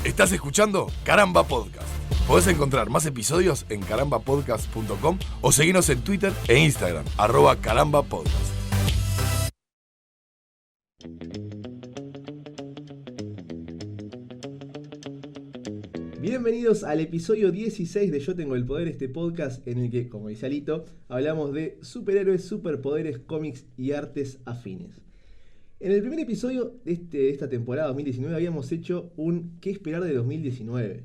Estás escuchando Caramba Podcast. Podés encontrar más episodios en carambapodcast.com o seguirnos en Twitter e Instagram, @carambapodcast. Bienvenidos al episodio 16 de Yo Tengo el Poder, este podcast en el que, como dice Alito, hablamos de superhéroes, superpoderes, cómics y artes afines. En el primer episodio de esta temporada 2019 habíamos hecho un ¿qué esperar de 2019?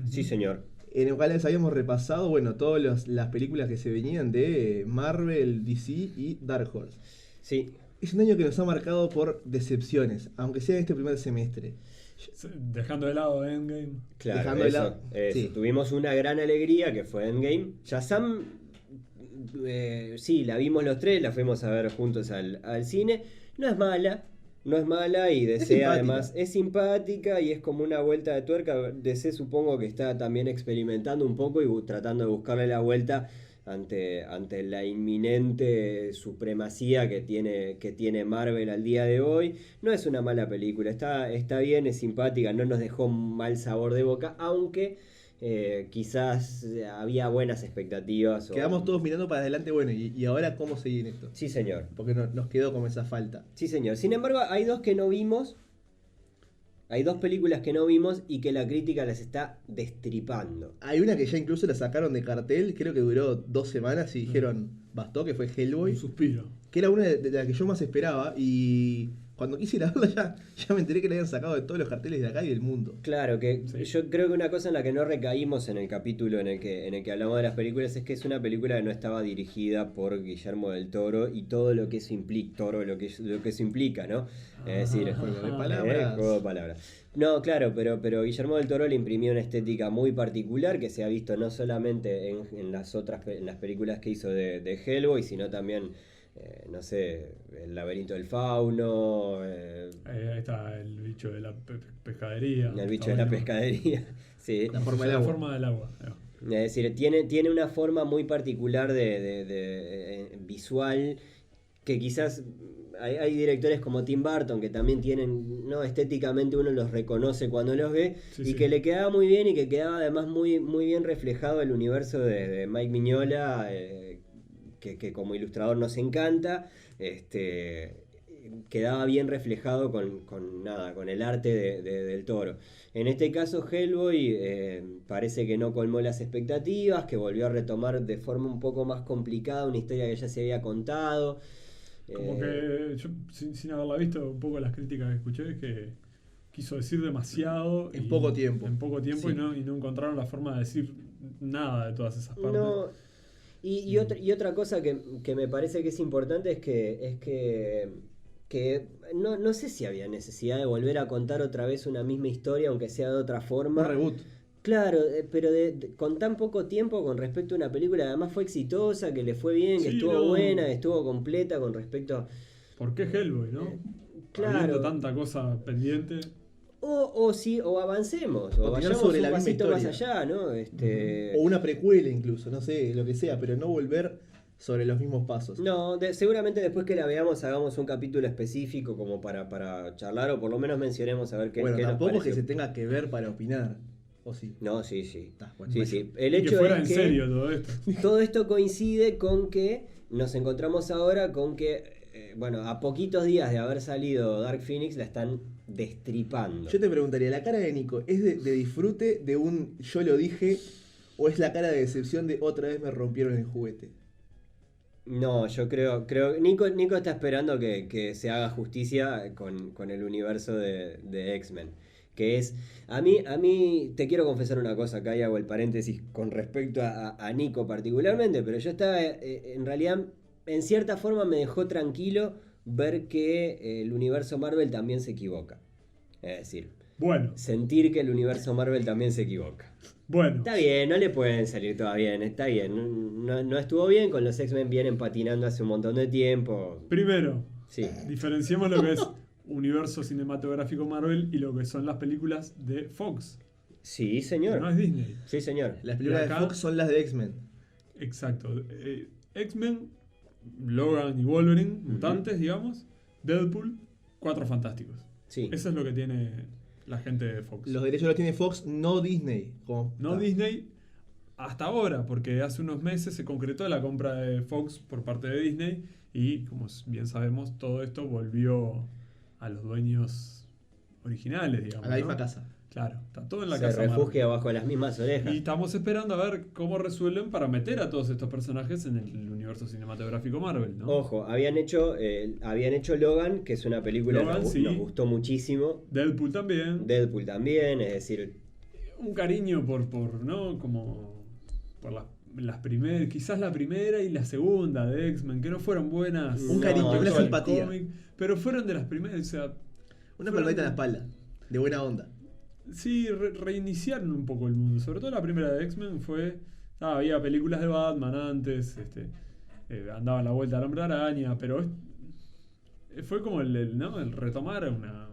Sí, señor. En el cual les habíamos repasado, todas las películas que se venían de Marvel, DC y Dark Horse. Sí. Es un año que nos ha marcado por decepciones, aunque sea en este primer semestre. Dejando de lado Endgame. Claro, Dejando de eso, lado. Sí. Tuvimos una gran alegría que fue Endgame. Shazam, sí, la vimos los tres, la fuimos a ver juntos al cine. No es mala y DC simpática. además es simpática y es como una vuelta de tuerca. DC supongo que está también experimentando un poco y tratando de buscarle la vuelta ante la inminente supremacía que tiene Marvel al día de hoy. No es una mala película, está bien, es simpática, no nos dejó mal sabor de boca, aunque quizás había buenas expectativas. Quedamos todos mirando para adelante, ¿y ahora cómo seguir esto? Sí, señor. Porque nos quedó como esa falta. Sí, señor. Sin embargo, hay dos que no vimos. Hay dos películas que no vimos y que la crítica las está destripando. Hay una que ya incluso la sacaron de cartel, creo que duró 2 semanas y dijeron, bastó, que fue Hellboy. Un suspiro. Que era una de las que yo más esperaba y cuando quise ir a verla ya me enteré que la habían sacado de todos los carteles de acá y del mundo. Claro, que Sí. yo creo que una cosa en la que no recaímos en el capítulo en el que hablamos de las películas es que es una película que no estaba dirigida por Guillermo del Toro y todo lo que eso implica, lo que eso implica, ¿no? Es decir, Juego de palabras. juego de palabras. No, claro, pero Guillermo del Toro le imprimió una estética muy particular que se ha visto no solamente en las películas que hizo de Hellboy, sino también no sé, el laberinto del fauno, Ahí está el bicho de la pescadería. el bicho Está de la bueno. pescadería. Sí. La forma del La agua. forma del agua. Es decir, tiene una forma muy particular de visual que quizás hay directores como Tim Burton que también tienen, no, estéticamente uno los reconoce cuando los ve, Sí, y sí. que le quedaba muy bien y que quedaba además muy, muy bien reflejado el universo de Mike Mignola, que como ilustrador nos encanta. Quedaba bien reflejado con el arte del Toro. En este caso Hellboy parece que no colmó las expectativas, que volvió a retomar de forma un poco más complicada una historia que ya se había contado. Como que yo, sin haberla visto, un poco las críticas que escuché es que quiso decir demasiado En poco tiempo. Sí. Sí. y no encontraron la forma de decir nada de todas esas partes. No, y otra cosa que me parece que es importante es que no sé si había necesidad de volver a contar otra vez una misma historia, aunque sea de otra forma. Un reboot. Claro, pero con tan poco tiempo con respecto a una película que además fue exitosa, que le fue bien, que Sí, estuvo no. buena, que estuvo completa con respecto a... ¿Por qué Hellboy, no? claro. Habiendo tanta cosa pendiente. O avancemos, o Continuar vayamos sobre un la misma pasito más historia. allá, ¿no? O una precuela incluso, no sé, lo que sea, pero no volver sobre los mismos pasos. No, seguramente después que la veamos hagamos un capítulo específico como para charlar, o por lo menos mencionemos a ver qué nos Tampoco es que pareció. se tenga que ver para opinar, ¿o sí? No, sí. Bueno, Sí, bueno. sí. El Que hecho fuera es en que serio todo esto. todo esto coincide con que nos encontramos ahora con que, a poquitos días de haber salido Dark Phoenix la están destripando. Yo te preguntaría, ¿la cara de Nico es de disfrute de un yo lo dije o es la cara de decepción de otra vez me rompieron el juguete? No, yo creo Nico está esperando que se haga justicia con el universo de X-Men. Que es, a mí te quiero confesar una cosa, acá y hago el paréntesis con respecto a Nico particularmente, pero yo estaba, en realidad, en cierta forma me dejó tranquilo ver que el universo Marvel también se equivoca. Es decir, Bueno, sentir que el universo Marvel también se equivoca. bueno. Está bien, no le pueden salir todas bien, está bien. No estuvo bien, con los X-Men vienen patinando hace un montón de tiempo. Primero, Sí. diferenciemos lo que es universo cinematográfico Marvel y lo que son las películas de Fox. Sí, Que señor. no es Disney. Sí, señor. Las películas Y acá- de Fox son las de X-Men. Exacto. X-Men, Logan y Wolverine, mutantes, digamos. Deadpool, Cuatro Fantásticos. Sí. Eso es lo que tiene la gente de Fox. Los derechos los tiene Fox, no Disney. No Disney hasta ahora, porque hace unos meses se concretó la compra de Fox por parte de Disney y, como bien sabemos, todo esto volvió a los dueños originales, digamos. A la misma ¿no? casa. Claro, está todo en la Se casa refugia Marvel. bajo las mismas orejas. Y estamos esperando a ver cómo resuelven para meter a todos estos personajes en el universo cinematográfico Marvel, ¿no? Ojo, habían hecho Logan, que es una película Logan, que sí. nos gustó muchísimo. Deadpool también. Deadpool también, es decir, Un cariño por ¿no? Como por las primeras, quizás la primera y la segunda de X-Men, que no fueron buenas. Un No, cariño, no, una no, simpatía. cómic, pero fueron de las primeras, o sea, Una fueron- palmadita en la espalda. De buena onda. Sí, reiniciaron un poco el mundo. Sobre todo la primera de X-Men fue. Había películas de Batman antes, andaba la vuelta al Hombre Araña, pero fue como ¿no? el retomar una.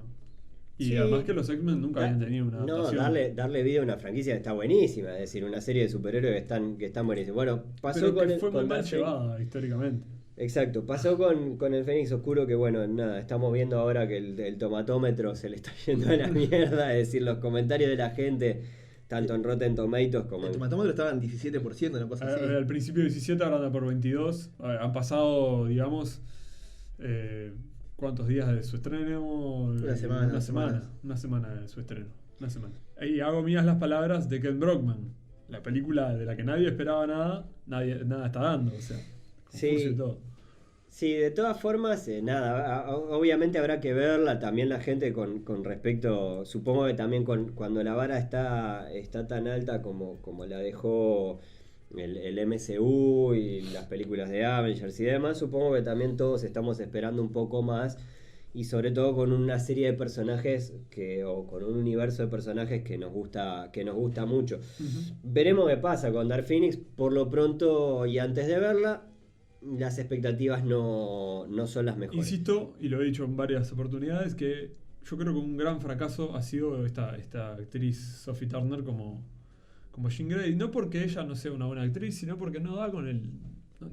Y Sí. además que los X-Men nunca habían tenido una no, adaptación. darle vida a una franquicia que está buenísima, es decir, una serie de superhéroes que están buenísimos. Bueno, pasó pero con que el fue muy con mal Dark Phoenix. llevada históricamente. Exacto, pasó con el Fénix Oscuro que bueno, nada, estamos viendo ahora que el tomatómetro se le está yendo a la mierda, es decir, los comentarios de la gente, tanto en Rotten Tomatoes como El en... tomatómetro estaba en 17%, una cosa así. Al principio 17, ahora anda por 22. Han pasado, digamos, ¿cuántos días de su estreno? Una semana, Una semana de su estreno. Una semana. Y hago mías las palabras de Ken Brockman. La película de la que nadie esperaba nada, nada está dando. O sea, Sí. confuso y todo. Sí, de todas formas, nada, obviamente habrá que verla también la gente con respecto, supongo que también cuando la vara está tan alta como la dejó el MCU y las películas de Avengers y demás, supongo que también todos estamos esperando un poco más y sobre todo con una serie de personajes o con un universo de personajes que nos gusta mucho. Veremos qué pasa con Dark Phoenix, por lo pronto y antes de verla, las expectativas no son las mejores. Insisto, y lo he dicho en varias oportunidades, que yo creo que un gran fracaso ha sido esta actriz Sophie Turner como Jean Grey. No porque ella no sea una buena actriz, sino porque no da con el.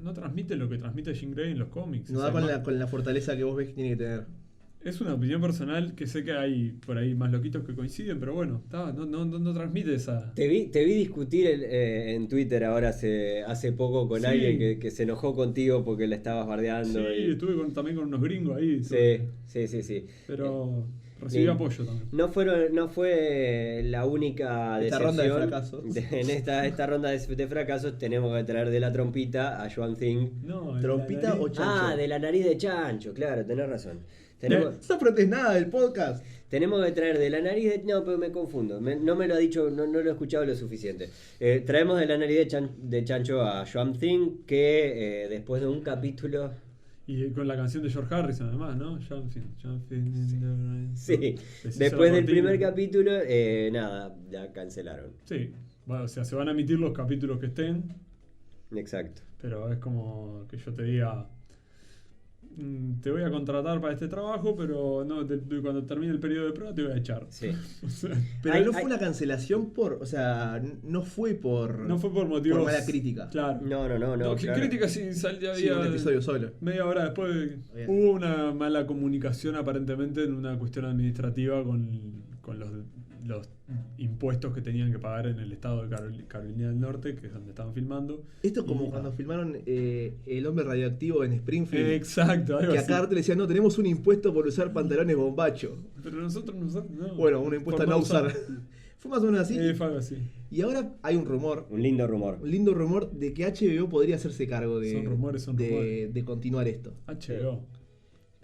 No transmite lo que transmite Jean Grey en los cómics. No O da sea, con la fortaleza que vos ves que tiene que tener. Es una opinión personal que sé que hay por ahí más loquitos que coinciden, pero bueno, no transmite esa. Te vi discutir en Twitter ahora hace poco con Sí. alguien que se enojó contigo porque le estabas bardeando. Sí, y- estuve también con unos gringos ahí. Sí. Pero recibí Bien. apoyo también. No fue la única Esta decepción. ronda de fracasos. En esta ronda de fracasos tenemos que traer de la trompita a Joan Thing. No, ¿Trompita la nariz- o chancho? De la nariz de chancho, claro, tenés razón. No frontes nada del podcast. Tenemos que traer de la nariz de... No, pero me confundo. No me lo ha dicho, no lo he escuchado lo suficiente. Traemos de la nariz de chancho a Joan Thing, que después de un capítulo... Y con la canción de George Harrison, además, ¿no? Jumping in the rain. Sí, Les hizo después la del cortina. primer capítulo, nada, ya cancelaron. Sí, bueno, o sea, se van a emitir los capítulos que estén, Exacto. pero es como que yo te diga, te voy a contratar para este trabajo, pero no, cuando termine el periodo de prueba te voy a echar. Sí. O sea, Pero no fue una cancelación o sea, no fue por... no fue por motivos... Por mala crítica. Claro. No, Que claro. crítica sí salía Sí, un episodio solo. media hora después. Bien. Hubo una mala comunicación aparentemente en una cuestión administrativa con los impuestos que tenían que pagar en el estado de Carolina del Norte, que es donde estaban filmando. Esto es como Y- cuando filmaron El hombre radioactivo en Springfield. Exacto, algo Que a así. Carter le decían, no, tenemos un impuesto por usar pantalones bombacho. Pero nosotros no. Bueno, un impuesto a Por no usar. Fue más o menos así. Fue algo así. Y ahora hay un rumor, Un lindo rumor. un lindo rumor de que HBO podría hacerse cargo de, Son rumores. de continuar esto. HBO.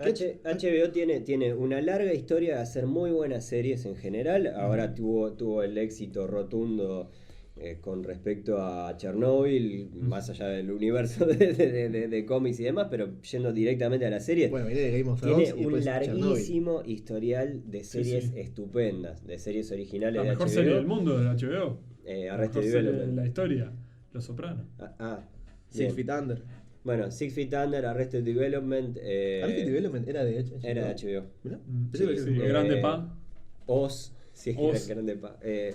HBO tiene una larga historia de hacer muy buenas series en general. Ahora tuvo el éxito rotundo con respecto a Chernobyl, más allá del universo de cómics y demás, pero yendo directamente a la serie. Bueno, viene de Game of Thrones Tiene y un después Chernobyl. larguísimo historial de series sí. estupendas, de series originales La de mejor HBO. serie del mundo de HBO. Arrested La mejor serie de Development. la historia. Los Sopranos. Six Bien. Feet Under. Bueno, Six Feet Under, Arrested Development. Arrested Development era de HBO. Era de HBO. Mirá, Sí, pensé que sí, era- Grande Pa, Oz. Sí, Oz. Grande Pa. de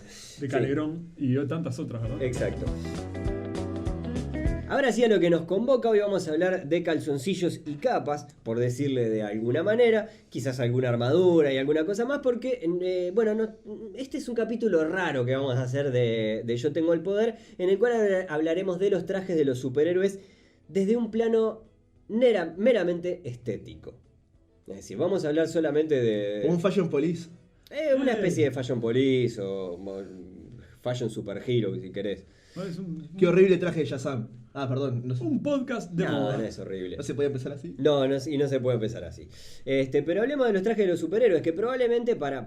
Calegrón y tantas otras, ¿verdad? Exacto. Ahora sí, a lo que nos convoca, hoy vamos a hablar de calzoncillos y capas, por decirle de alguna manera, quizás alguna armadura y alguna cosa más, porque, este es un capítulo raro que vamos a hacer de Yo Tengo el Poder, en el cual hablaremos de los trajes de los superhéroes desde un plano meramente estético. Es decir, vamos a hablar solamente de... Un Fashion Police. Una especie de Fashion Police o Fashion Superhero, si querés. Qué horrible traje de Shazam. Ah, perdón. No, Un podcast de moda. No es horrible. ¿No se podía empezar así? No, y no se puede empezar así. Pero hablemos de los trajes de los superhéroes, que probablemente para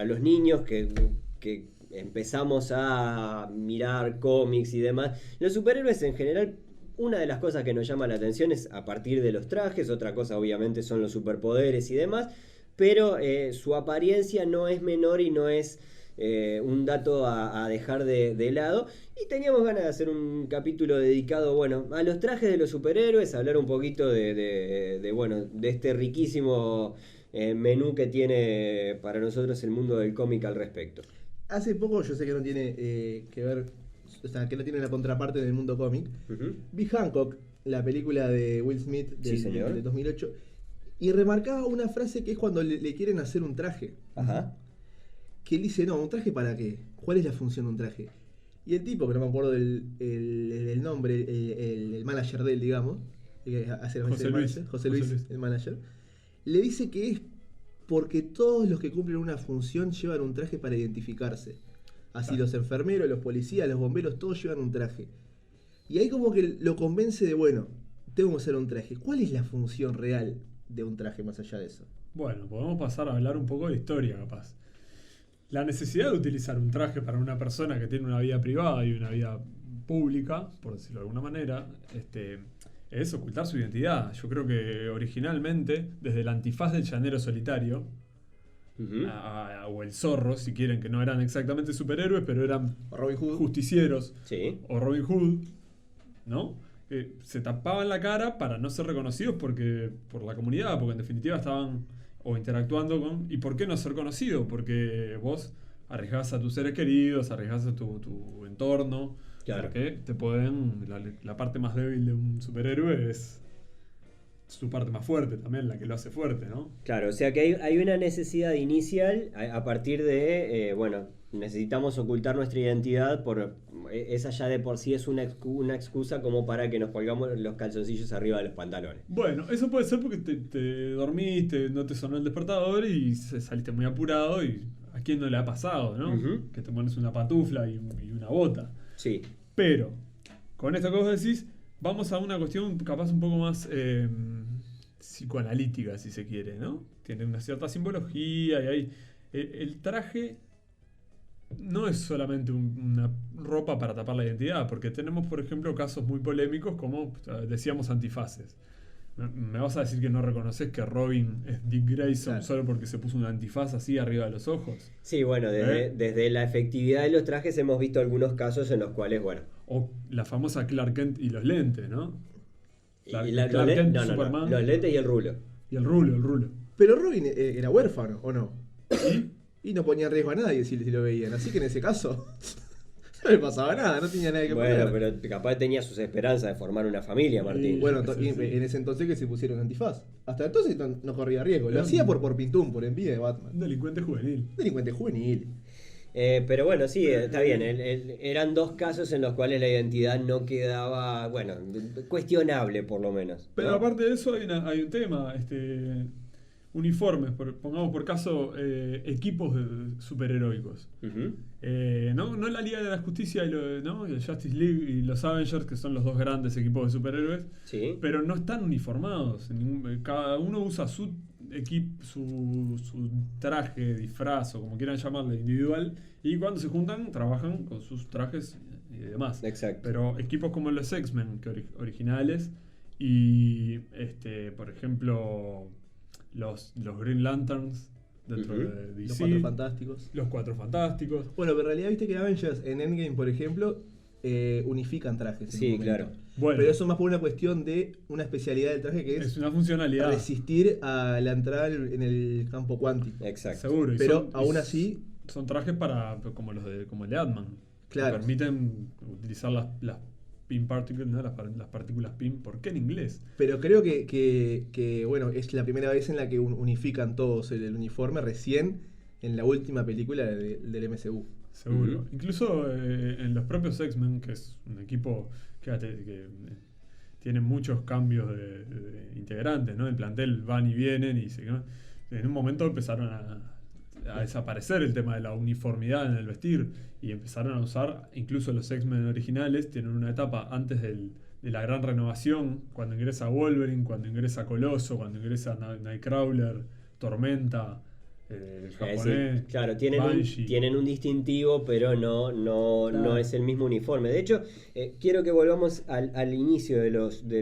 los niños que empezamos a mirar cómics y demás, los superhéroes en general, una de las cosas que nos llama la atención es a partir de los trajes, otra cosa obviamente son los superpoderes y demás, pero su apariencia no es menor y no es un dato a dejar de lado. Y teníamos ganas de hacer un capítulo dedicado, a los trajes de los superhéroes, hablar un poquito de este riquísimo menú que tiene para nosotros el mundo del cómic al respecto. Hace poco, yo sé que no tiene que ver, o sea, que no tiene la contraparte del mundo cómic. Vi Hancock, la película de Will Smith de 2008, y remarcaba una frase que es cuando le quieren hacer un traje. Ajá. Que él dice, no, ¿un traje para qué? ¿Cuál es la función de un traje? Y el tipo, que no me acuerdo el nombre, el manager de él, digamos, que hace la José el Luis. manager, José Luis, el manager, le dice que es porque todos los que cumplen una función llevan un traje para identificarse. Así los enfermeros, los policías, los bomberos, todos llevan un traje. Y ahí como que lo convence de, tengo que usar un traje. ¿Cuál es la función real de un traje más allá de eso? Bueno, podemos pasar a hablar un poco de historia, capaz. La necesidad de utilizar un traje para una persona que tiene una vida privada y una vida pública, por decirlo de alguna manera, es ocultar su identidad. Yo creo que originalmente, desde el antifaz del llanero solitario, o el zorro, si quieren, que no eran exactamente superhéroes, pero eran Robin Hood. justicieros, Sí. o Robin Hood, ¿no? Se tapaban la cara para no ser reconocidos por la comunidad, porque en definitiva estaban o interactuando con... ¿Y por qué no ser conocido? Porque vos arriesgás a tus seres queridos, arriesgás a tu entorno. Claro. Porque te pueden... La parte más débil de un superhéroe es su parte más fuerte también, la que lo hace fuerte, ¿no? Claro, o sea que hay una necesidad inicial a partir de, necesitamos ocultar nuestra identidad, esa ya de por sí es una excusa como para que nos colgamos los calzoncillos arriba de los pantalones. Bueno, eso puede ser porque te dormiste, no te sonó el despertador y saliste muy apurado y a quién no le ha pasado, ¿no? Ujú. Que te pones una pantufla y una bota. Sí. Pero, con esto que vos decís, vamos a una cuestión capaz un poco más psicoanalítica, si se quiere, ¿no? Tiene una cierta simbología y hay... El traje no es solamente una ropa para tapar la identidad, porque tenemos, por ejemplo, casos muy polémicos como, decíamos, antifaces. ¿Me vas a decir que no reconoces que Robin es Dick Grayson solo porque se puso un antifaz así arriba de los ojos? Sí, bueno, desde la efectividad de los trajes hemos visto algunos casos en los cuales, O la famosa Clark Kent y los lentes, ¿no? Clark los Kent, Superman. los lentes y el rulo. Y el rulo. Pero Robin era huérfano, ¿o no? Y no ponía en riesgo a nadie si lo veían. Así que en ese caso no le pasaba nada, no tenía nada que poner. Bueno, pero capaz tenía sus esperanzas de formar una familia, Martín. Bueno, Sí. en ese entonces que se pusieron antifaz. Hasta entonces no corría riesgo. Lo hacía por pintún, por envidia de Batman. Un delincuente juvenil. Delincuente juvenil. Pero bueno, sí, está bien. Eran dos casos en los cuales la identidad no quedaba, cuestionable por lo menos. Pero ¿no? aparte de eso hay un tema, uniformes, pongamos por caso equipos superheroicos. Ujú. No la Liga de la Justicia y el Justice League y los Avengers, que son los dos grandes equipos de superhéroes, Sí. pero no están uniformados. Cada uno usa su traje, disfraz o como quieran llamarle, individual, y cuando se juntan trabajan con sus trajes y demás. Exacto. Pero equipos como los X-Men, que originales, y por ejemplo los Green Lanterns dentro Ujú. de DC, Los Cuatro Fantásticos. los Cuatro Fantásticos. Bueno, pero en realidad viste que Avengers en Endgame, por ejemplo, unifican trajes. en Sí, un momento. claro. Bueno, Pero eso más por una cuestión de una especialidad del traje que es es una funcionalidad. resistir a la entrada en el campo cuántico. Exacto. Seguro. Pero aún así, son trajes como el de Ant-Man. Claro. que permiten utilizar las pin particles, ¿no? las partículas pin. ¿Por qué en inglés? Pero creo que, bueno, es la primera vez en la que unifican todos el uniforme recién en la última película del MCU. Seguro. Ujú. Incluso en los propios X-Men, que es un equipo que tiene muchos cambios de integrantes, ¿no? El plantel van y vienen y en un momento empezaron a desaparecer el tema de la uniformidad en el vestir y empezaron a usar, incluso los X-Men originales tienen una etapa antes de la gran renovación, cuando ingresa Wolverine, cuando ingresa Coloso, cuando ingresa Nightcrawler, Tormenta, el japonés, claro, Banshee. tienen un distintivo, pero no es el mismo uniforme. De hecho, quiero que volvamos al inicio de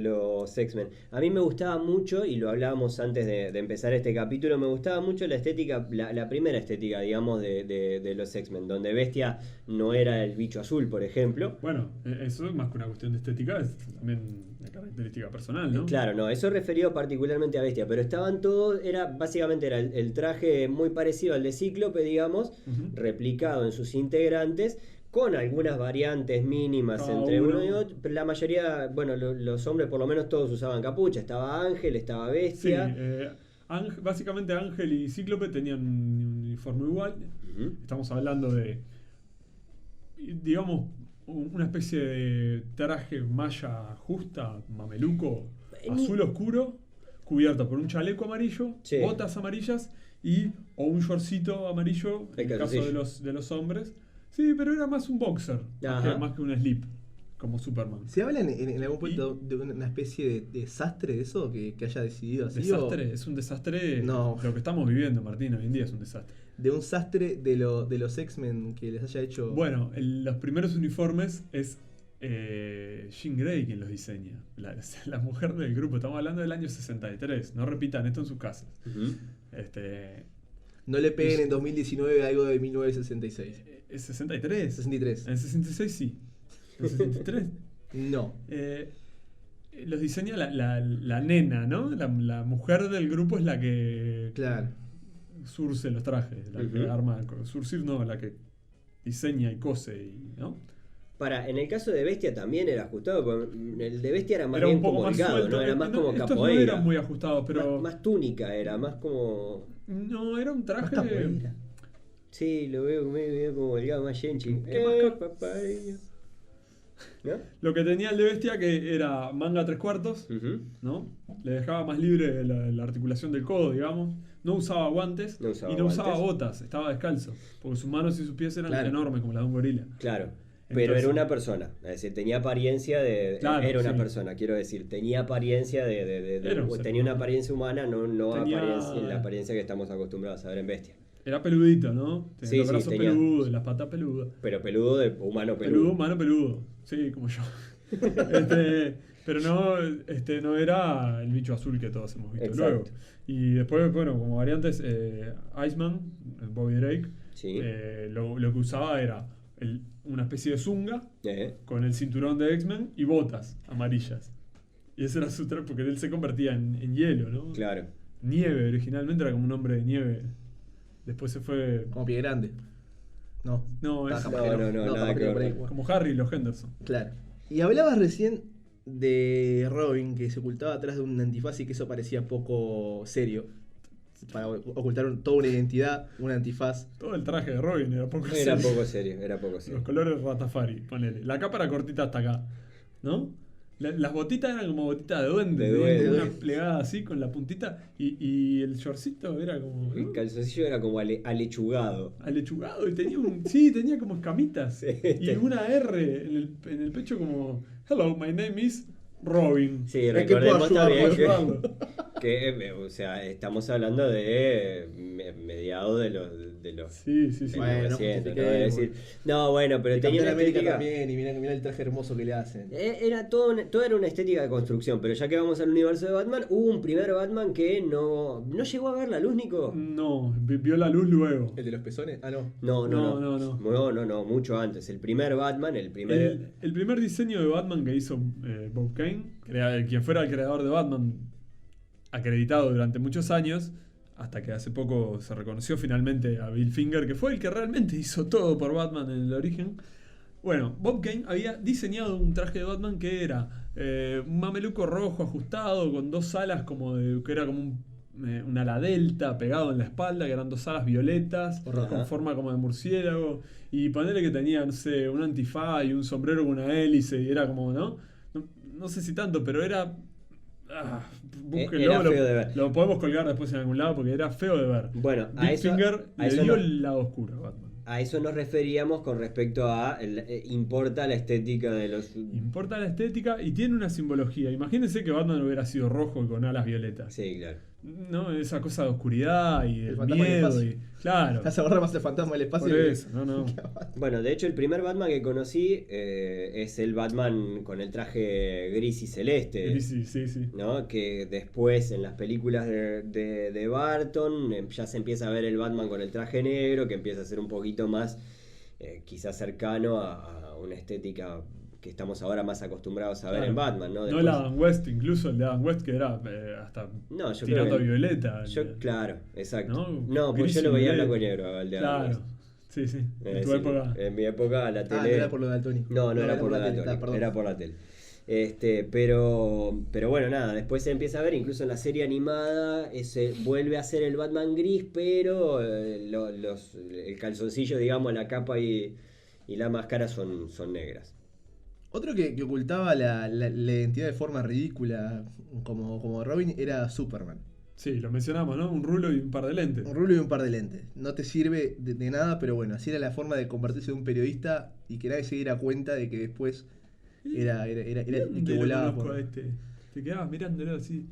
los X-Men. A mí me gustaba mucho, y lo hablábamos antes de empezar este capítulo, me gustaba mucho la estética, la primera estética, digamos, de los X-Men, donde Bestia no era el bicho azul, por ejemplo. Bueno, eso es más que una cuestión de estética, es también una característica personal, ¿no? Claro, no, eso referido particularmente a Bestia, pero estaban todos, básicamente era el traje muy parecido al de Cíclope, digamos, Ujú. replicado en sus integrantes, con algunas variantes mínimas Cada entre uno y uno. otro, pero la mayoría, bueno, los hombres por lo menos todos usaban capucha, estaba Ángel, estaba Sí, Bestia. básicamente Ángel y Cíclope tenían un uniforme igual. Ujú. Estamos hablando de, digamos, una especie de traje malla justa, mameluco, azul oscuro, cubierto por un chaleco amarillo, Sí. botas amarillas o un shortcito amarillo El en el caso calzoncillo. de los hombres. Sí, pero era más un boxer, Ajá. más que un slip, como Superman. ¿Se habla en algún punto de una especie de desastre de eso que haya decidido así? ¿Desastre? Es un desastre. No. Lo que estamos viviendo, Martín, hoy en día es un desastre. ¿De un sastre de los X-Men que les haya hecho? Bueno, los primeros uniformes es Jean Grey quien los diseña. La mujer del grupo. Estamos hablando del año 63. No repitan esto en sus casas. Ujú. No le peguen en 2019 algo de 1966. ¿Es 63? 63. En 66 sí. En 63. No. Los diseña la nena, ¿no? La mujer del grupo es la que Claro. surce los trajes. La que Ujú. arma. Surcir no, la que diseña y cose, ¿no? En el caso de Bestia también era ajustado, porque el de Bestia era más Era bien un poco como más holgado, suelto. ¿no? Era más como estos capoeira. no eran muy ajustados, pero. Más túnica era, más como... No, era un traje. Más capoeira. Sí, lo veo medio como holgado, más yenchi. ¿Qué más Papaya. ¿No? Lo que tenía el de Bestia que era manga 3/4, Ujú. ¿no? Le dejaba más libre la articulación del codo, digamos. No usaba guantes No usaba y no usaba guantes. botas, estaba descalzo. Porque sus manos y sus pies eran Claro. enormes como las de un gorila. Claro. Pero Entonces- era una persona, es decir, tenía apariencia de... Claro, era una sí. persona, quiero decir, tenía apariencia Era un ser tenía una humano. apariencia humana, no Tenía- la apariencia que estamos acostumbrados a ver en Bestia. Era peludito, ¿no? Tenía Sí, los sí, brazos tenía- peludos, las patas peludas. Pero peludo de humano Peludo, peludo. mano peludo. Sí, como yo. Pero no era el bicho azul que todos hemos visto Exacto. luego. Y después, bueno, como variantes, Iceman, Bobby Drake, Sí. lo que usaba era una especie de zunga Eh, con el cinturón de X-Men y botas amarillas. Y ese era su traje, porque él se convertía en hielo, ¿no? Claro. Nieve, originalmente era como un hombre de nieve. Después se fue Como pie grande. No. No, Ah, es- capaz que no, nada capaz que ver. por ahí. como Harry y los Henderson. Claro. Y hablabas recién de Robin que se ocultaba atrás de un antifaz y que eso parecía poco serio. Para ocultar toda una identidad, un antifaz. Todo el traje de Robin era poco Era serio. poco serio, era poco Los serio. colores Ratafari, ponele. La capa era cortita hasta acá, ¿no? Las botitas eran como botitas de duende, De tenían duende. como una plegada así con la puntita. Y el shortcito era como. El ¿no? calzoncillo era como alechugado. Alechugado y tenía sí, tenía como escamitas. Sí, y una R en el pecho como Hello, my name is Robin. Sí, Es que recordemos puedo también ayudarlo. o sea, estamos hablando de mediados de los Sí, sí, sí. de Bueno, 1900, ¿no? justifiquemos. Es decir, no, bueno, pero El tenía Capitán una América estética. también, y mira el traje hermoso que le hacen. Era todo era una estética de construcción, pero ya que vamos al universo de Batman, hubo un primer Batman que no llegó a ver la luz, Nico. No, vio la luz luego. ¿El de los pezones? Ah, no. No, mucho antes. El primer Batman, el primer... El primer diseño de Batman que hizo Bob Kane, quien fuera el creador de Batman, acreditado durante muchos años, hasta que hace poco se reconoció finalmente a Bill Finger, que fue el que realmente hizo todo por Batman en el origen. Bueno, Bob Kane había diseñado un traje de Batman que era un mameluco rojo ajustado con dos alas que era como un ala delta pegado en la espalda, que eran dos alas violetas, Ajá. con forma como de murciélago. Y ponerle que tenía, no sé, un antifaz y un sombrero con una hélice, y era como, ¿no? No sé si tanto, pero era. Búsquenlo, Era feo de ver. lo podemos colgar después en algún lado porque era feo de ver. Bueno, Big Finger a le eso dio no- el lado oscuro a Batman. A eso nos referíamos con respecto a importa la estética de los... Importa la estética y tiene una simbología. Imagínense que Batman hubiera sido rojo y con alas violetas. Sí, claro. No, esa cosa de oscuridad y El del fantasma del miedo. espacio. Claro. Te vas a borrar más el fantasma del espacio. Por que- eso, no. Bueno, de hecho el primer Batman que conocí es el Batman con el traje gris y celeste. Sí. ¿No? Que después en las películas de Barton ya se empieza a ver el Batman con el traje negro, que empieza a ser un poquito más quizás cercano a una estética que estamos ahora más acostumbrados a ver Claro. en Batman, ¿no? No Después- el Adam West, incluso el de Adam West que era hasta No, yo tirando creo que- violeta. Claro, exacto. ¿No? No, pues Gris yo y lo veía en violeta. blanco y negro al de Adam Claro. West. Sí. En tu Sí, época. en mi época la Ah, tele... no era por lo daltónico. No era por la tele, tele, perdón. era por la tele. Pero bueno, nada, después se empieza a ver, incluso en la serie animada, vuelve a ser el Batman gris, pero el calzoncillo, digamos, la capa y la máscara son negras. Otro que ocultaba la identidad de forma ridícula, como Robin, era Superman. Sí, lo mencionamos, ¿no? Un rulo y un par de lentes. Un rulo y un par de lentes. No te sirve de nada, pero bueno, así era la forma de convertirse en un periodista y que nadie se diera cuenta de que después era el que ¿Dónde lo volaba conozco por... a este? Te quedabas mirándolo así.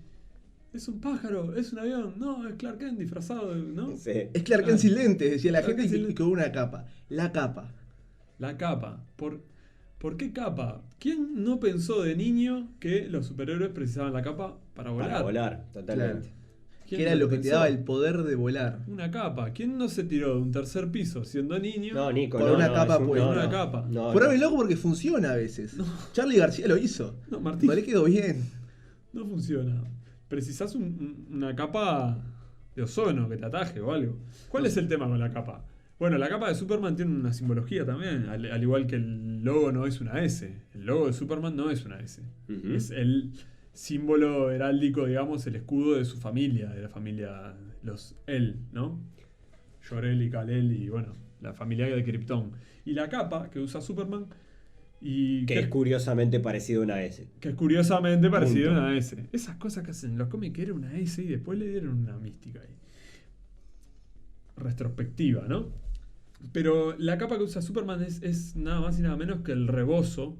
Es un pájaro, es un avión. No, es Clark Kent disfrazado, ¿no? Sí. Es Clark Kent sin lentes, decía la Clark gente, Kent sin y lentes. con una capa. La capa. La capa. ¿Por qué capa? ¿Quién no pensó de niño que los superhéroes precisaban la capa para volar? Para volar, totalmente. ¿Quién Que era no lo que te pensó? daba el poder de volar. Una capa. ¿Quién no se tiró de un tercer piso siendo niño? No, Nico, Con no, una no, capa es un- puesta. no, Una no. capa. No, Por no. loco porque funciona a veces. Charlie García lo hizo. No, Martín. No le quedó bien. No funciona. Precisás una capa de ozono que te ataje o algo. ¿Cuál es el tema con la capa? Bueno, la capa de Superman tiene una simbología también, al igual que el logo no es una S. El logo de Superman no es una S. Ujú. Es el símbolo heráldico, digamos, el escudo de su familia, de la familia, los El, ¿no? Jor-El y Kal-El y, bueno, la familia de Krypton. Y la capa que usa Superman, y Que es curiosamente parecido a una S. que es curiosamente parecido Punto. a una S. Esas cosas que hacen en los cómics que era una S y después le dieron una mística ahí. Retrospectiva, ¿no? Pero la capa que usa Superman es nada más y nada menos que el rebozo.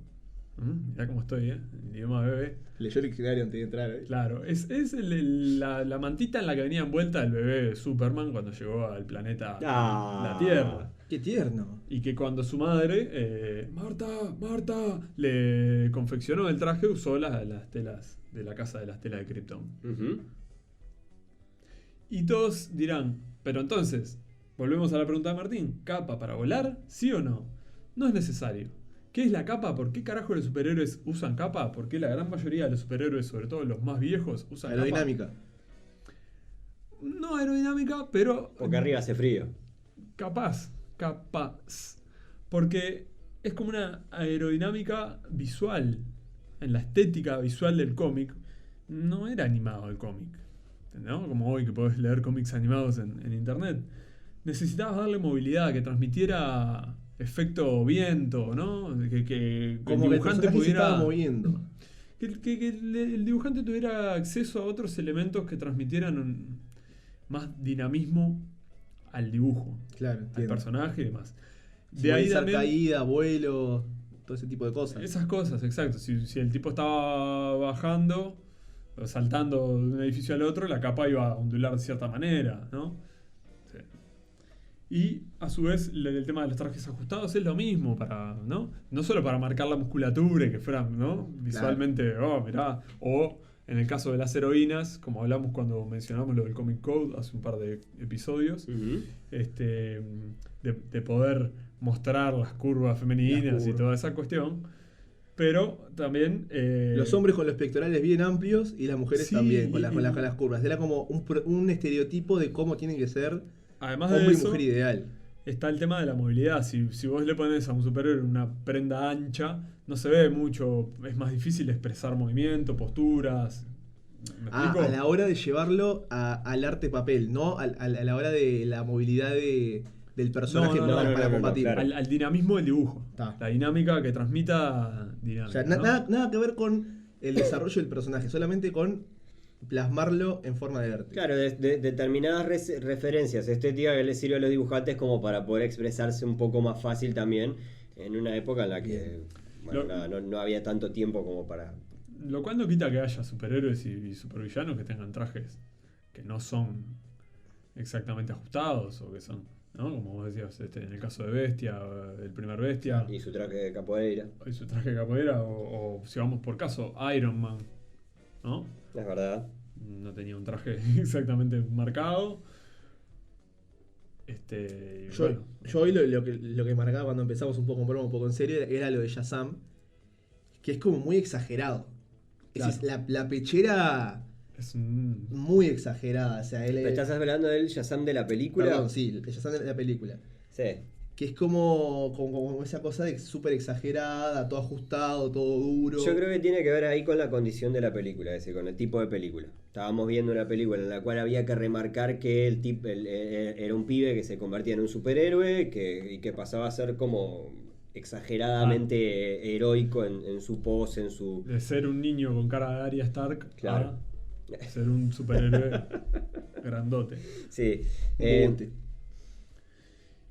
Mirá cómo estoy, ¿eh? En idioma bebé. Leyó el diccionario antes de entrar. ¿eh? Claro, es la mantita en la que venía envuelta el bebé de Superman cuando llegó al planeta Ah. la Tierra. Qué tierno. Y que cuando su madre, Marta, le confeccionó el traje, usó las telas de la casa de las telas de Krypton. Ujú. Y todos dirán, pero entonces, volvemos a la pregunta de Martín, ¿capa para volar? ¿Sí o no? No es necesario. ¿Qué es la capa? ¿Por qué carajo los superhéroes usan capa? ¿Por qué la gran mayoría de los superhéroes, sobre todo los más viejos, usan capa? Aerodinámica. No aerodinámica, pero Porque arriba hace frío. capaz. Porque es como una aerodinámica visual. En la estética visual del cómic, no era animado el cómic. ¿No? Como hoy que podés leer cómics animados en internet. Necesitabas darle movilidad, que transmitiera efecto viento, ¿no? Que el Como que el dibujante personaje se estaba pudiera. moviendo. Que el dibujante tuviera acceso a otros elementos que transmitieran más dinamismo al dibujo, Claro, al entiendo. personaje y demás. Si De ahí puede ser también, caída, vuelo, todo ese tipo de cosas. esas cosas, exacto. Si el tipo estaba bajando, o saltando de un edificio al otro, la capa iba a ondular de cierta manera, ¿no? Sí. Y a su vez el tema de los trajes ajustados es lo mismo, ¿no? No solo para marcar la musculatura y que fuera, ¿no? Visualmente, oh, mirá. O en el caso de las heroínas, como hablamos cuando mencionamos lo del Comic Code hace un par de episodios, Ujú. de poder mostrar las curvas femeninas Las y curvas. toda esa cuestión. Pero también... Los hombres con los pectorales bien amplios y las mujeres Sí, también, con y- con las curvas. Era como un estereotipo de cómo tienen que ser además de hombre y eso, mujer ideal. está el tema de la movilidad. Si vos le pones a un superhéroe una prenda ancha, no se ve mucho, es más difícil expresar movimiento, posturas. ¿Me explico? A la hora de llevarlo al arte papel, no a la hora de la movilidad del personaje No, para no, combatir. claro. Al dinamismo del dibujo. Está. La dinámica que transmita O dinámica. sea, ¿no? nada que ver con el desarrollo del personaje, solamente con plasmarlo en forma de arte. Claro, de determinadas referencias estéticas que les sirve a los dibujantes como para poder expresarse un poco más fácil también en una época en la que bueno, no había tanto tiempo como para... Lo cual no quita que haya superhéroes y supervillanos que tengan trajes que no son exactamente ajustados o que son, ¿no? Como vos decías, en el caso de Bestia, el primer Bestia, Y su traje de capoeira, y su traje de capoeira, o si vamos por caso, Iron Man, ¿no? es verdad. No tenía un traje exactamente marcado. Bueno. Yo hoy lo que marcaba cuando empezamos un poco en broma, un poco en serio, era lo de Shazam, que es como muy exagerado. Es Claro. decir, la pechera Es un... muy exagerada. O sea, él ¿Te estás hablando del Shazam de la película? Perdón, sí, el Shazam de la película. Sí. Que es como esa cosa de súper exagerada, todo ajustado, todo duro. Yo creo que tiene que ver ahí con la condición de la película, es decir, con el tipo de película. Estábamos viendo una película en la cual había que remarcar que el tipo era un pibe que se convertía en un superhéroe y que pasaba a ser como exageradamente heroico en su pose, en su... De ser un niño con cara de Arya Stark Claro. a ser un superhéroe grandote. Sí. Bigote.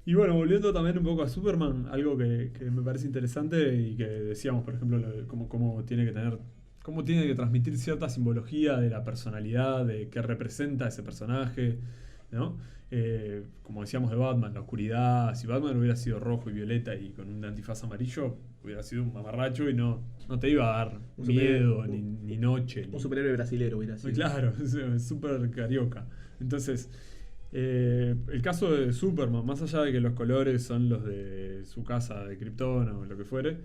Y bueno, volviendo también un poco a Superman, algo que me parece interesante y que decíamos, por ejemplo, cómo tiene que tener, cómo tiene que transmitir cierta simbología de la personalidad, de qué representa ese personaje, ¿no? Como decíamos de Batman, la oscuridad. Si Batman hubiera sido rojo y violeta y con un antifaz amarillo, hubiera sido un mamarracho y no te iba a dar Un miedo, superhéroe- ni noche. Un superhéroe brasilero hubiera sido. Claro, es súper carioca. Entonces, el caso de Superman, más allá de que los colores son los de su casa de Krypton o lo que fuere,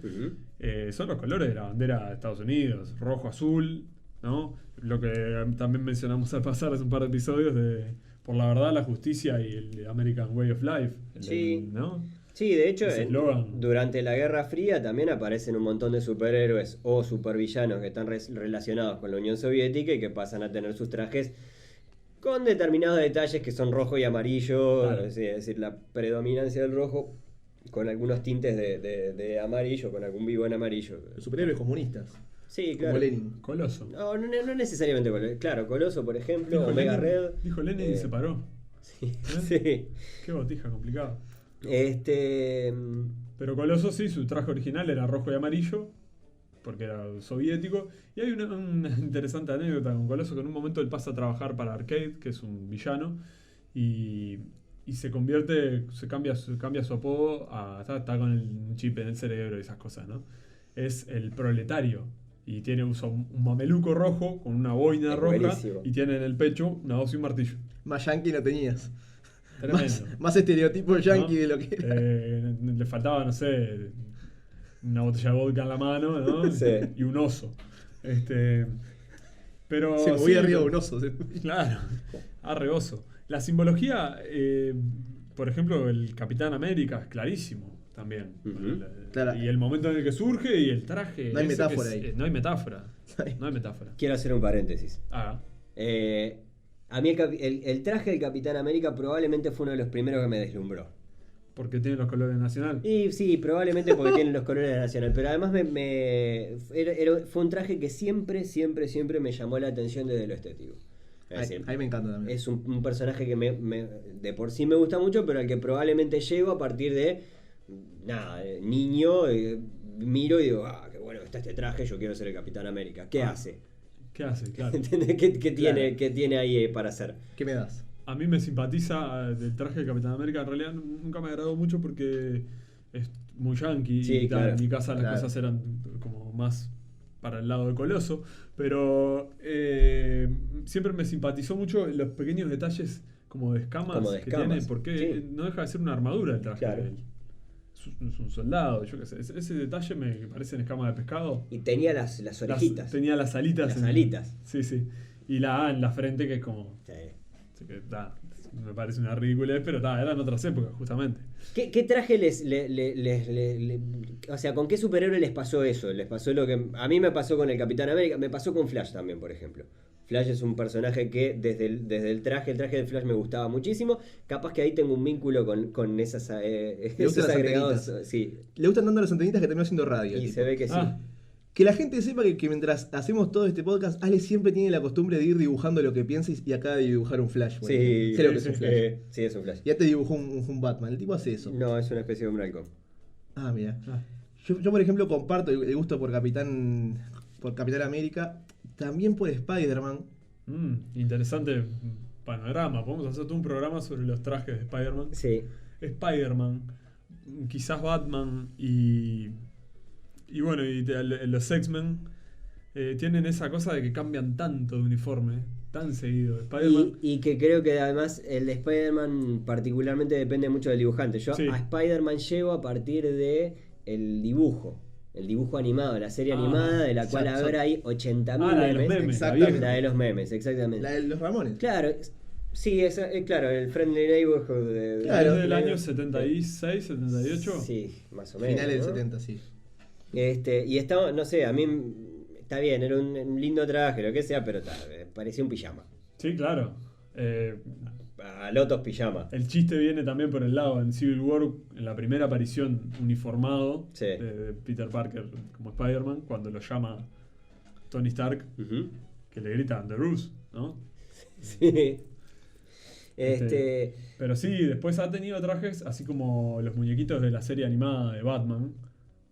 son los colores de la bandera de Estados Unidos, rojo, azul, ¿no? Lo que también mencionamos al pasar hace un par de episodios de por la verdad, la justicia y el American Way of Life. Sí. ¿No? Sí, de hecho, Ese eslogan. durante la Guerra Fría también aparecen un montón de superhéroes o supervillanos que están relacionados con la Unión Soviética y que pasan a tener sus trajes con determinados detalles que son rojo y amarillo, Claro. es decir, la predominancia del rojo con algunos tintes de amarillo, con algún vivo en amarillo. Los superhéroes comunistas. Sí, Como claro. Lenin. Coloso. No necesariamente Coloso. Claro, Coloso, por ejemplo, Dijo Omega Lenin, Red. Dijo Lenin y se paró. Sí, ¿Eh? sí. Qué botija complicada. Este. Pero Coloso sí, su traje original era rojo y amarillo, porque era soviético. Y hay una interesante anécdota con Coloso, que en un momento él pasa a trabajar para Arcade, que es un villano, y se cambia su apodo está con un chip en el cerebro y esas cosas, ¿no? Es el proletario. Y usa un mameluco rojo con una boina Es roja buenísimo. y tiene en el pecho una hoz y un martillo. Más yankee no tenías. Tremendo. Más estereotipo yankee ¿no? de lo que era. Le faltaba, no sé, una botella de vodka en la mano, ¿no? Sí. Y un oso. Pero Se movía sí, arriba de un oso. Claro, arreoso. La simbología, por ejemplo, el Capitán América es clarísimo también. Ujú. Claro. Y el momento en el que surge y el traje. No hay ese que metáfora ahí. no hay metáfora. No hay metáfora. Quiero hacer un paréntesis. Ah, A mí el traje del Capitán América probablemente fue uno de los primeros que me deslumbró. porque tiene los colores nacional. Y sí, probablemente porque tiene los colores nacional, pero además fue un traje que siempre me llamó la atención desde lo estético. Es decir, A mí me encanta también. es un personaje que de por sí me gusta mucho, pero al que probablemente llego a partir de niño, miro y digo, qué bueno está este traje, yo quiero ser el Capitán América. ¿Qué hace? ¿Qué hace? Claro. ¿Entendés? ¿Qué tiene ahí para hacer? ¿Qué me das? A mí me simpatiza del traje de Capitán América. En realidad nunca me agradó mucho porque es muy yankee. Sí, y claro. en mi casa las Claro. cosas eran como más para el lado de Coloso. Pero siempre me simpatizó mucho los pequeños detalles como de escamas, Como de que escamas, tiene. Porque sí. no deja de ser una armadura el traje Claro. de él. Es un soldado, yo qué sé. Ese detalle me parecen escamas de pescado. Y tenía las orejitas. Tenía las alitas. Las alitas. Sí, sí. Y la A en la frente que es como... Sí. Así que da, me parece una ridiculez, pero eran otras épocas, justamente. ¿Qué traje o sea, con qué superhéroe les pasó eso? Les pasó lo que a mí me pasó con el Capitán América, me pasó con Flash también, por ejemplo. Flash es un personaje que desde el traje de Flash me gustaba muchísimo. Capaz que ahí tengo un vínculo con esos gustan las agregados. antenitas. Sí. Le gustan tanto las antenitas que terminó haciendo radio. Y tipo. se ve que sí. Que la gente sepa que mientras hacemos todo este podcast, Ale siempre tiene la costumbre de ir dibujando lo que piensa y acaba de dibujar un Flash. Bueno, Sí, sé lo que es un Flash. Sí, es un Flash. Ya te dibujó un Batman. El tipo hace eso. No, es una especie de Hombre Halcón. Ah, mira. Yo, por ejemplo, comparto el gusto por Capitán América. También por Spider-Man. Interesante panorama. Podemos hacer todo un programa sobre los trajes de Spider-Man. Sí. Spider-Man, quizás Batman y bueno, los X-Men tienen esa cosa de que cambian tanto de uniforme, tan seguido. Spider-Man. Y que creo que además el de Spider-Man particularmente depende mucho del dibujante. Yo Sí. a Spider-Man llego a partir de el dibujo animado, la serie animada, de la cual exacto. ahora hay 80.000 La de los memes, Exactamente. La de los memes, exactamente. La de los Ramones. Claro, sí, claro, el Friendly Neighborhood Claro. Es del año 76, 78. Sí, más o menos. Finales del ¿no? 70, sí. Y estaba, no sé, a mí está bien, era un lindo traje, lo que sea, pero parecía un pijama. Sí, claro. A Lotos pijama. El chiste viene también por el lado, en Civil War, en la primera aparición uniformado Sí. de Peter Parker como Spider-Man, cuando lo llama Tony Stark, Ujú. que le gritan The Ruse, ¿no? Sí. Pero sí, después ha tenido trajes, así como los muñequitos de la serie animada de Batman,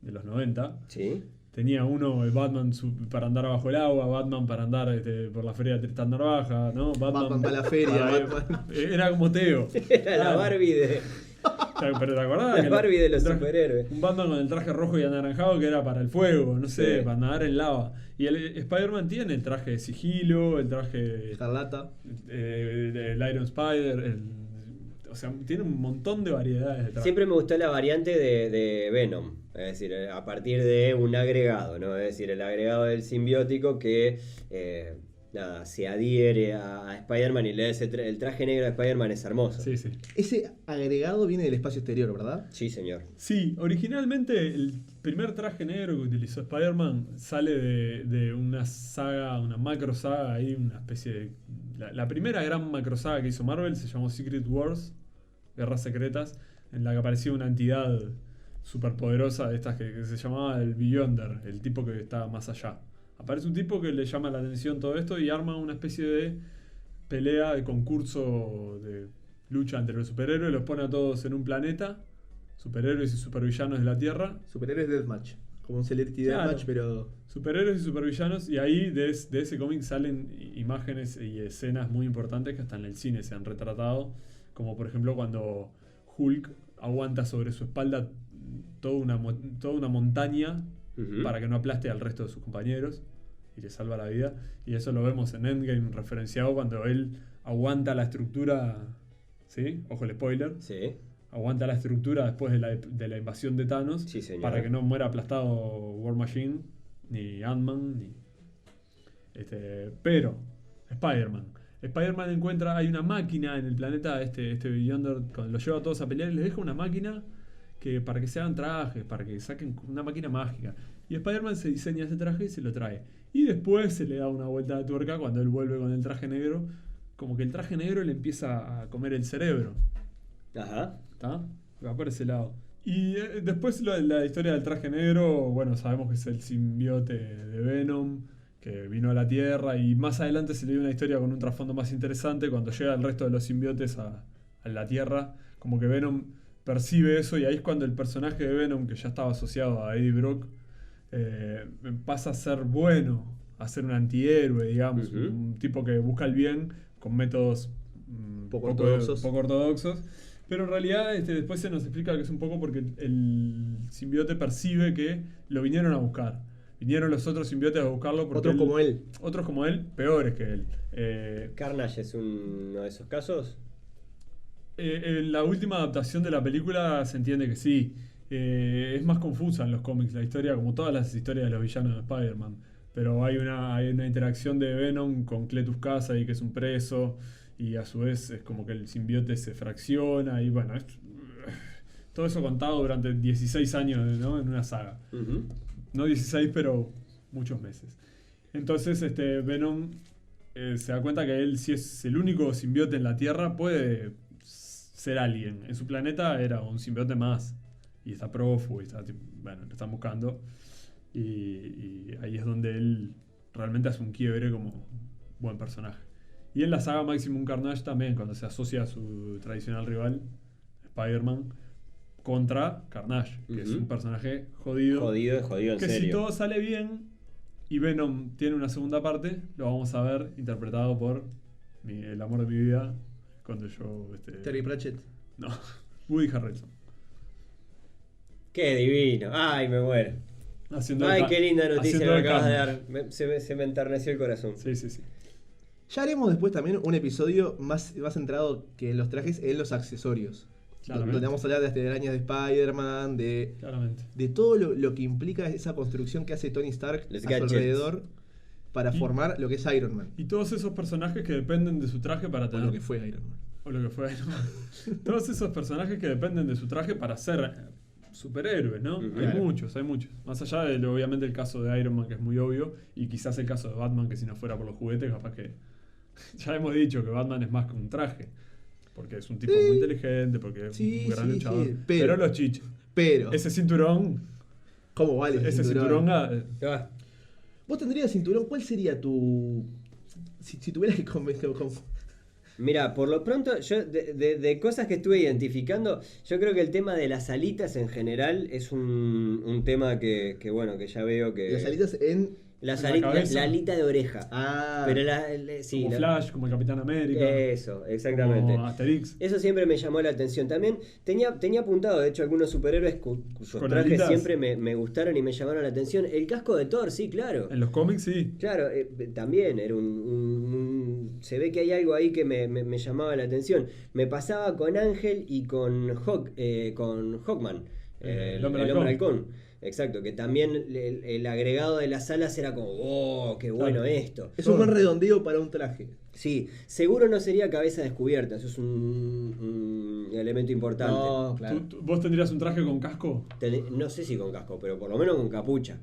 de los 90. Sí. Tenía uno, el Batman para andar bajo el agua, Batman para andar por la feria de Tristán Narvaja, ¿no? Batman para la feria, Batman. Era como Teo. Era la Barbie de. Pero te acordás La que Barbie de los el traje- superhéroes. Un Batman con el traje rojo y anaranjado que era para el fuego, no sé, Sí. para nadar en lava. Y el Spider-Man tiene el traje de sigilo, el traje Escarlata. el Iron Spider, o sea, tiene un montón de variedades de trajes. Siempre me gustó la variante de Venom, es decir, a partir de un agregado, ¿no? Es decir, el agregado del simbiótico que se adhiere a Spider-Man y le da el traje negro de Spider-Man es hermoso. Sí, sí. Ese agregado viene del espacio exterior, ¿verdad? Sí, señor. Sí, originalmente el primer traje negro que utilizó Spider-Man sale de una saga, una macro saga, ahí una especie de... La primera gran macro saga que hizo Marvel se llamó Secret Wars, Guerras Secretas, en la que aparecía una entidad superpoderosa de estas que se llamaba el Beyonder, el tipo que estaba más allá. Aparece un tipo que le llama la atención todo esto y arma una especie de pelea, de concurso de lucha entre los superhéroes, los pone a todos en un planeta, superhéroes y supervillanos de la Tierra, Superhéroes Deathmatch. Como un Celebrity Claro. Deathmatch, pero. superhéroes y supervillanos, y ahí de ese cómic salen imágenes y escenas muy importantes que hasta en el cine se han retratado, como por ejemplo cuando Hulk aguanta sobre su espalda toda una montaña Ujú. para que no aplaste al resto de sus compañeros y le salva la vida. Y eso lo vemos en Endgame referenciado cuando él aguanta la estructura, ¿sí? Ojo el spoiler. Sí. Aguanta la estructura después de la invasión de Thanos, Sí, señor. para que no muera aplastado War Machine, ni Ant-Man, pero Spider-Man encuentra, hay una máquina en el planeta, este Beyonder, cuando lo lleva a todos a pelear, les deja una máquina para que se hagan trajes, para que saquen una máquina mágica. Y Spider-Man se diseña ese traje y se lo trae. Y después se le da una vuelta de tuerca cuando él vuelve con el traje negro, como que el traje negro le empieza a comer el cerebro. Ajá. ¿Está? Va por ese lado. Y después la historia del traje negro, bueno, sabemos que es el simbiote de Venom, que vino a la Tierra, y más adelante se le dio una historia con un trasfondo más interesante, cuando llega el resto de los simbiotes a la Tierra, como que Venom percibe eso, y ahí es cuando el personaje de Venom, que ya estaba asociado a Eddie Brock, pasa a ser bueno, a ser un antihéroe, digamos, Ujú. un tipo que busca el bien con métodos Poco ortodoxos. poco ortodoxos. Pero en realidad después se nos explica que es un poco porque el simbiote percibe que lo vinieron a buscar. Vinieron los otros simbiotes a buscarlo porque Otros como él. Otros como él, peores que él. Carnage es uno de esos casos. En la última adaptación de la película se entiende que sí. Es más confusa en los cómics la historia, como todas las historias de los villanos de Spider-Man. Pero hay una interacción de Venom con Cletus Kasady, que es un preso, y a su vez es como que el simbionte se fracciona y bueno, todo eso contado durante 16 años, ¿no? En una saga. Ujú. No 16, pero muchos meses. Entonces Venom se da cuenta que él, si es el único simbionte en la Tierra, puede ser alguien. En su planeta era un simbionte más. Y está prófugo y está, bueno, lo están buscando. Y ahí es donde él realmente hace un quiebre como buen personaje. Y en la saga Maximum Carnage también, cuando se asocia a su tradicional rival, Spider-Man, contra Carnage, que es Ujú. un personaje jodido. Jodido en Que serio. si todo sale bien y Venom tiene una segunda parte, lo vamos a ver interpretado por el amor de mi vida, cuando yo... Terry Pratchett. No, Woody Harrelson. Qué divino. Ay, me muero. Haciendo Ay, el qué linda noticia haciendo me el acabas de Carnage. dar. Se me enterneció el corazón. Sí, sí, sí. Ya haremos después también un episodio más centrado que en los trajes, en los accesorios. Claramente. Donde vamos a hablar de las telarañas de Spider-Man, Claramente. de todo lo que implica esa construcción que hace Tony Stark Los a su gadgets. alrededor para Y- formar lo que es Iron Man. Y todos esos personajes que dependen de su traje para O tener... lo que fue Iron Man. O lo que fue Iron Man. Todos esos personajes que dependen de su traje para ser superhéroes, ¿no? Ujú. Hay Claro. muchos, hay muchos. Más allá de, obviamente, el caso de Iron Man, que es muy obvio, y quizás el caso de Batman, que si no fuera por los juguetes, capaz que... Ya hemos dicho que Batman es más que un traje. Porque es un tipo muy inteligente, porque es Sí, un gran sí, luchador. sí, pero pero- los chiches. Pero, Ese cinturón... ¿cómo vale Ese cinturón... Ah, ¿Vos tendrías cinturón? ¿Cuál sería tu... Si tuvieras que Mira, por lo pronto, yo de cosas que estuve identificando, yo creo que el tema de las alitas en general es un tema que bueno, que ya veo que... las alitas en... Las en la alitas, cabeza. la alita de oreja. Ah, Pero sí, como la- Flash, como el Capitán América. Eso, exactamente. Como Asterix. Eso siempre me llamó la atención. También tenía apuntado, de hecho, algunos superhéroes cuyos Con trajes alitas. siempre me gustaron y me llamaron la atención. El casco de Thor, sí, claro. En los cómics, sí. Claro, también era se ve que hay algo ahí que me llamaba la atención. Me pasaba con Ángel y con Hawkman, El hombre el halcón. halcón. Exacto, que también el agregado de las alas era como, oh, qué bueno Claro. esto. es un buen redondeo para un traje. Sí, seguro no sería cabeza descubierta, eso es un elemento importante. No, claro. ¿Vos tendrías un traje con casco? No sé si con casco, pero por lo menos con capucha.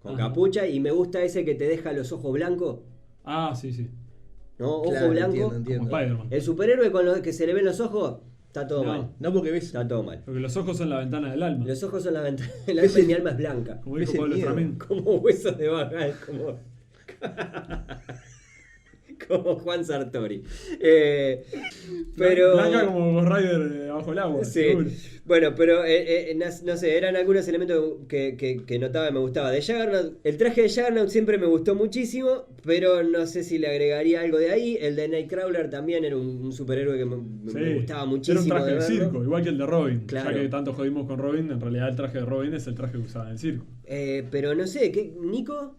Con Ajá. capucha, y me gusta ese que te deja los ojos blancos, Ah, sí, sí. ¿no? Claro, Ojo blanco. entiendo. Como Spider-Man. El superhéroe con los que se le ven los ojos, está todo No. mal. No, porque ves... Está todo mal. Porque los ojos son la ventana del alma. Los ojos son la ventana. El alma de mi alma es blanca. Como dijo Ese Pablo miedo. Estramín. Como huesos de vagal, como. Como Juan Sartori. Pero. Blanca como Ghost Rider bajo el agua. Sí. seguro. Bueno, pero no sé, eran algunos elementos que notaba y me gustaba. De Juggernaut, el traje de Juggernaut siempre me gustó muchísimo, pero no sé si le agregaría algo de ahí. El de Nightcrawler también era un superhéroe que me Sí. gustaba muchísimo. Era un traje de verlo. circo, igual que el de Robin. Claro. Ya que tanto jodimos con Robin, en realidad el traje de Robin es el traje que usaba en el circo. Pero no sé, Nico?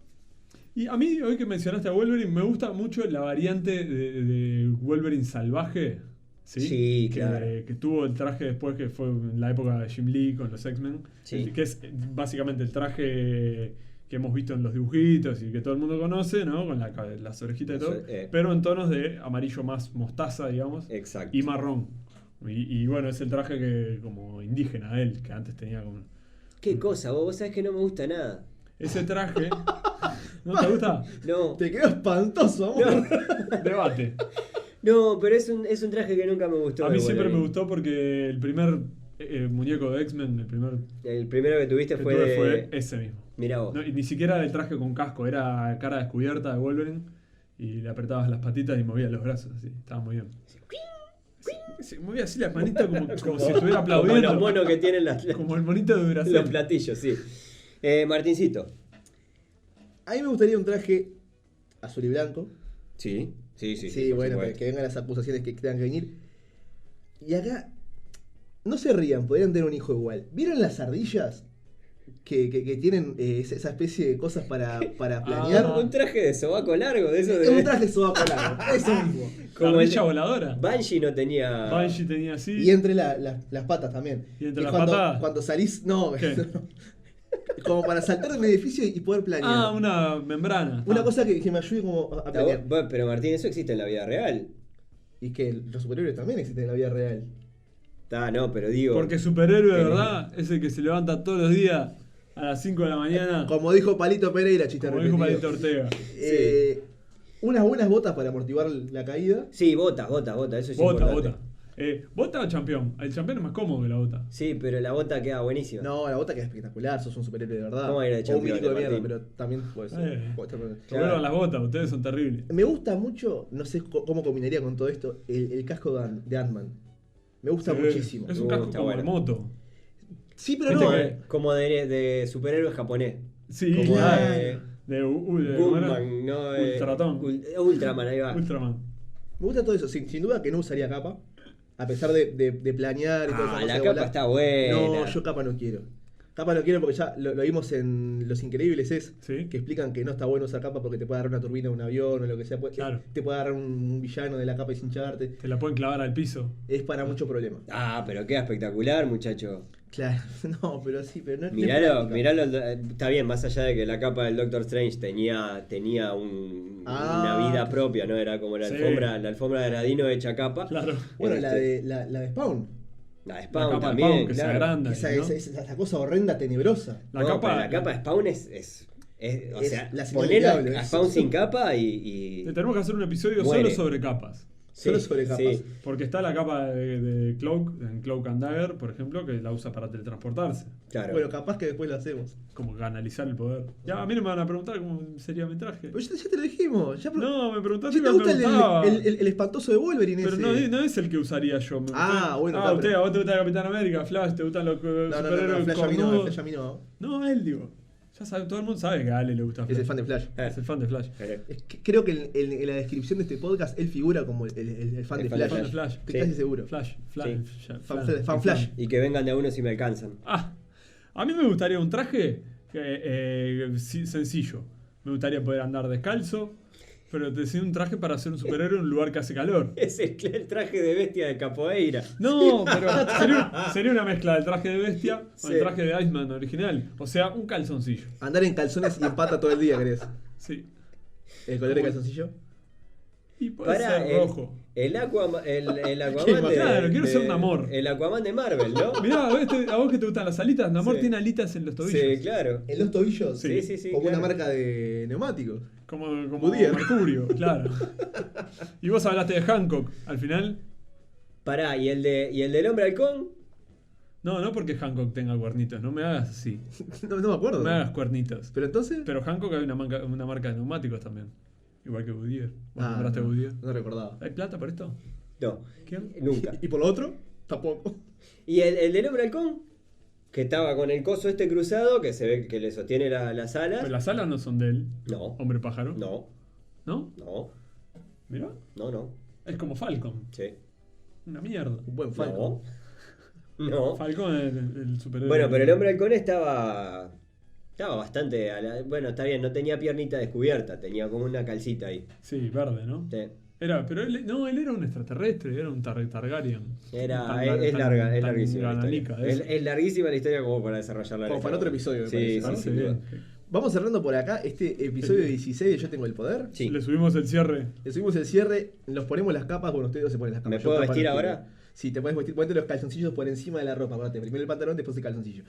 Y a mí, hoy que mencionaste a Wolverine, me gusta mucho la variante de Wolverine salvaje. Sí, Sí, claro. Que tuvo el traje después, que fue en la época de Jim Lee con los X-Men. Sí. Que es básicamente el traje que hemos visto en los dibujitos y que todo el mundo conoce, ¿no? Con las orejitas y todo. Pero en tonos de amarillo más mostaza, digamos. Exacto. Y marrón. Y bueno, es el traje que como indígena de él, que antes tenía como... ¿Qué cosa? Vos sabés que no me gusta nada. Ese traje... ¿No te gusta? No. Te quedó espantoso, amor. Debate. No, pero es un traje que nunca me gustó. A mí de siempre me Wolverine. gustó porque el primer muñeco de X-Men, el primer El primero que tuviste que fue tuve de. fue ese mismo. Mirá vos. No, y ni siquiera era el traje con casco, era cara descubierta de Wolverine y le apretabas las patitas y movía los brazos así, estaba muy bien. Se movía así las manitas como si estuviera Como aplaudiendo. los monos que tienen Como el monito de los Brasil. platillos, sí. Martincito. A mí me gustaría un traje azul y blanco. Sí. Sí, Sí, bueno, que vengan las acusaciones que tengan que venir. Y acá, no se rían, podrían tener un hijo igual. ¿Vieron las ardillas? Que tienen esa especie de cosas para planear. Un traje de sobaco largo, de eso Es un de. traje sobaco largo, eso mismo. Como La el- ardilla voladora. Banshee no tenía. Banshee tenía así. Y entre las patas también. ¿Y entre Es las patas? Cuando salís, no, ¿Qué? como para saltar de un edificio y poder planear. Ah, una membrana. Una Ah. cosa que me ayude como a planear. Bueno, pero Martín, eso existe en la vida real. Y que los superhéroes también existen en la vida real. No, pero digo. Porque superhéroe de Eh. verdad es el que se levanta todos los días a las 5 de la mañana. Como dijo Palito Pereira, chiste Como dijo repetido. Palito Ortega. Unas buenas botas para amortiguar la caída. Sí, bota, eso es importante. Bota. ¿Bota o campeón? El campeón es más cómodo que la bota. Sí, pero la bota queda buenísima. No, la bota queda espectacular, sos un superhéroe de verdad. ¿Cómo era de o un milico de Champions, mierda, Martín? pero también puede ser. Puede ser. Que vuelvan las botas, ustedes son terribles. Me gusta mucho, no sé cómo combinaría con todo esto, el casco de Ant-Man. Me gusta muchísimo. Es un casco Está como bueno. de moto. Sí, pero Viste no. que- Como de superhéroe japonés. Sí, Como claro. de ¿cómo era? Gundam, no, Ultratón. Ultraman, ahí va. Ultraman. Me gusta todo eso. Sin duda que no usaría capa. A pesar de planear y todo eso. La capa está buena. No, yo capa no quiero. Capa no quiero porque ya lo vimos en Los Increíbles, Sí. que explican que no está bueno usar capa porque te puede agarrar una turbina de un avión o lo que sea. Claro. Te puede agarrar un villano de la capa y hincharte. Te la pueden clavar al piso. Es para mucho problema. Pero queda espectacular, muchacho. Claro, no, pero sí, pero no es Miralo, práctica. está bien, más allá de que la capa del Doctor Strange tenía una vida propia, ¿no? Era como la Sí. alfombra de Aladino hecha capa. Claro. Bueno, Este, la de Spawn. la de La Spawn capa de también, Spawn que se claro. agranda. Esa, ¿no? esa cosa horrenda, tenebrosa. La No, capa, pero la capa de Spawn es o Es sea, la señal poner del diablo, a es- Spawn sin capa y Tenemos que hacer un episodio Muere. solo sobre capas. Solo sobre capas. sí. Porque está la capa de Cloak, en Cloak and Dagger, por ejemplo, que la usa para teletransportarse. Claro. Bueno, capaz que después lo hacemos. Como canalizar el poder. Ya, a mí no me van a preguntar cómo sería mi traje. Pero ya te lo dijimos. No, me preguntaste ¿Sí y te me gusta preguntaba. el espantoso de Wolverine Pero ese? no es el que usaría yo. Bueno, a está, usted, pero- a vos te gusta Capitán América, Flash, te gustan los superhéroes Flash a mí no, cornudos. Flash a mí no. No, él, digo. Ya sabe, todo el mundo sabe que a Ale le gusta Flash. Es el fan de Flash. Es el fan de Flash. Es que creo que en la descripción de este podcast él figura como el fan El de fan de Flash. Fan de Flash. Estoy Sí. casi seguro. Flash. Sí. Fan Flash. Y que vengan de a uno si me alcanzan. A mí me gustaría un traje sencillo. Me gustaría poder andar descalzo, pero te decía un traje para ser un superhéroe en un lugar que hace calor. Es el traje de bestia de Capoeira. No, pero sería una mezcla del traje de bestia con Sí. el traje de Iceman original. O sea, un calzoncillo. Andar en calzones y en pata todo el día, ¿crees? Sí. ¿El color de calzoncillo? Y puede ser rojo. El Aquaman Claro, quiero ser un amor. El Aquaman de Marvel, ¿no? Mirá, a vos que te gustan las alitas, Namor Sí. tiene alitas en los tobillos. Sí, claro. ¿En los tobillos? Sí, sí, sí, Como claro. una marca de neumáticos. Como Goodyear. Mercurio, claro. Y vos hablaste de Hancock, al final. Pará, ¿y el del hombre halcón? No porque Hancock tenga cuernitos, no me hagas así. No me acuerdo. No me hagas cuernitos. Pero entonces. Pero Hancock hay una marca de neumáticos también. Igual que Goodyear. ¿Vos nombraste no, Goodyear? no recordaba. ¿Hay plata por esto? No, ¿Quién? nunca. ¿Y por lo otro? Tampoco. ¿Y el del hombre halcón? Que estaba con el coso este cruzado, que se ve que le sostiene las alas. Pero las alas no son de él. No, Hombre pájaro. no, ¿No? no, Mirá. no. Es como Falcon. Sí. Una mierda. Un buen Falcon. No. Falcon es el superhéroe. Bueno, pero el hombre halcón estaba bastante... bueno, está bien, no tenía piernita descubierta, tenía como una calcita ahí. Sí, verde, ¿no? Sí. Pero él era un extraterrestre, era un Targaryen. Es larguísima la historia. Ganánica, Es larguísima la historia como para desarrollarla. Como para otro episodio, me Sí, parece, sí, ¿no? sí. Sin duda. Vamos cerrando por acá este episodio 16 de Yo Tengo el Poder. Sí. Le subimos el cierre. Le subimos el cierre, nos ponemos las capas, bueno, ustedes se ponen las capas. ¿Me Yo puedo capas vestir no quiero. ahora? Sí, te puedes vestir, ponete los calzoncillos por encima de la ropa, acuérdate, primero el pantalón, después el calzoncillo.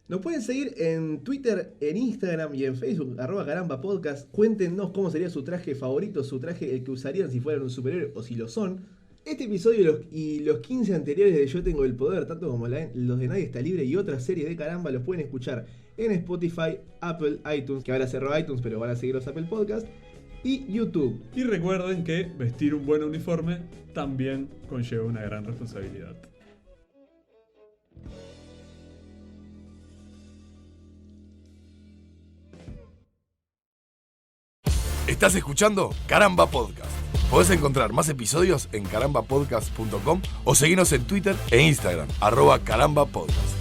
Nos pueden seguir en Twitter, en Instagram y en Facebook, @carambapodcast. Cuéntenos cómo sería su traje favorito, su traje el que usarían si fueran un superhéroe o si lo son. Este episodio y los 15 anteriores de Yo Tengo el Poder, tanto como los de Nadie Está Libre y otras series de Caramba, los pueden escuchar en Spotify, Apple, iTunes, que ahora cerró iTunes, pero van a seguir los Apple Podcasts, y YouTube. Y recuerden que vestir un buen uniforme también conlleva una gran responsabilidad. Estás escuchando Caramba Podcast. Podés encontrar más episodios en carambapodcast.com o seguirnos en Twitter e Instagram, @carambapodcast.